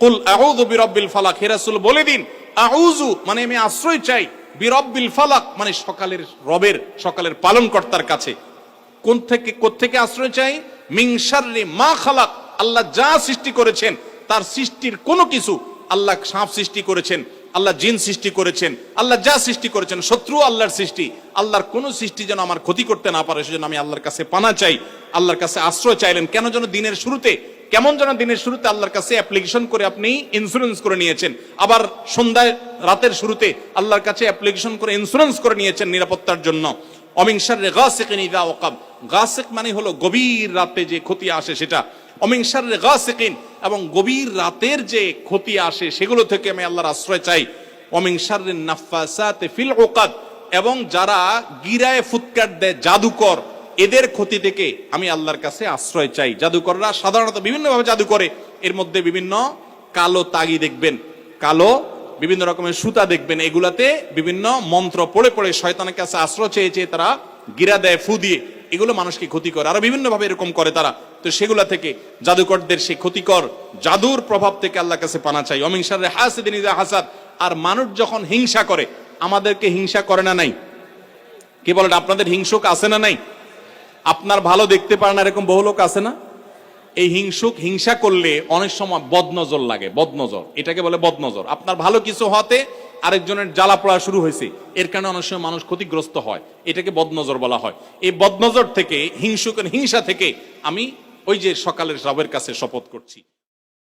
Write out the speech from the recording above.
কুল আউযু বিরাব্বিল ফালাক, হে রাসূল বলে দিন আউযু মানে আমি আশ্রয় চাই, বিরাব্বিল ফালাক মানে সকালের রবের, সকালের পালনকর্তার কাছে। কোত্থেকে আশ্রয় চাই? মিন শাররি মা খালাক, আল্লাহ যা সৃষ্টি করেছেন তার সৃষ্টির কোনো কিছু, আল্লাহ সাপ সৃষ্টি করেছেন, আল্লাহ জিন সৃষ্টি করেছেন, আল্লাহ যা সৃষ্টি করেছেন শত্রু আল্লাহর সৃষ্টি, আল্লাহর কোন সৃষ্টি যেন আমার ক্ষতি করতে না পারে, সেজন্য আমি আল্লাহর কাছে পানা চাই, আল্লাহর কাছে আশ্রয় চাইলেন। কেন যেন দিনের শুরুতে, কেমন যেন দিনের শুরুতে আল্লাহর কাছে অ্যাপ্লিকেশন করে আপনি ইন্স্যুরেন্স করে নিয়েছেন, আবার সন্ধ্যায় রাতের শুরুতে আল্লাহর কাছে অ্যাপ্লিকেশন করে ইন্স্যুরেন্স করে নিয়েছেন নিরাপত্তার জন্য। অমিন শাররি গাসিকিন ইযা ওয়াকাব, গাসিক মানে হলো গভীর রাতে যে ক্ষতি আসে সেটা। অমিন শাররি গাসিকিন, এবং গভীর রাতের যে ক্ষতি আসে সেগুলো থেকে আমি আল্লাহর আশ্রয় চাই। অমিন শাররিন নাফাসাতি ফিল উকাদ, এবং যারা গিরায় ফুৎকার দেয় জাদুকর, এদের ক্ষতি থেকে আমি আল্লাহর কাছে আশ্রয় চাই। জাদুকররা সাধারণত বিভিন্নভাবে জাদু করে, এর মধ্যে বিভিন্ন কালো তাগি দেখবেন, কালো বিভিন্ন রকমের সুতা দেখবেন, এগুলাতে বিভিন্ন মন্ত্র পড়ে পড়ে শয়তানের কাছে আশ্রয় চেয়ে চেয়ে তারা গিরা দেয়, ফু দিয়ে, এগুলো মানুষকে ক্ষতি করে, আরো বিভিন্ন ভাবে এরকম করে তারা। তো সেগুলা থেকে, জাদুকরদের সেই ক্ষতিকর জাদুর প্রভাব থেকে আল্লাহর কাছে পানা চাই। অমিন শাররি হাসিদিন ইযা হাসাদ, আর মানুষ যখন হিংসা করে, আমাদেরকে হিংসা করে না নাই? কি বলেন, আপনাদের হিংসুক আছে না নাই? আপনার ভালো দেখতে পারে না এরকম বহু লোক আছে না? এই হিংসুক হিংসা করলে অনেক সময় বদনজর লাগে, বদনজর, এটাকে বলে বদনজর। আপনার ভালো কিছু হতে আরেকজনের জ্বালা পড়া শুরু হয়েছে, এর কারণে অনেক সময় মানুষ ক্ষতিগ্রস্ত হয়, এটাকে বদনজর বলা হয়। এই বদনজর থেকে, হিংসুকের হিংসা থেকে আমি ওই যে সকালের রবের কাছে শপথ করছি।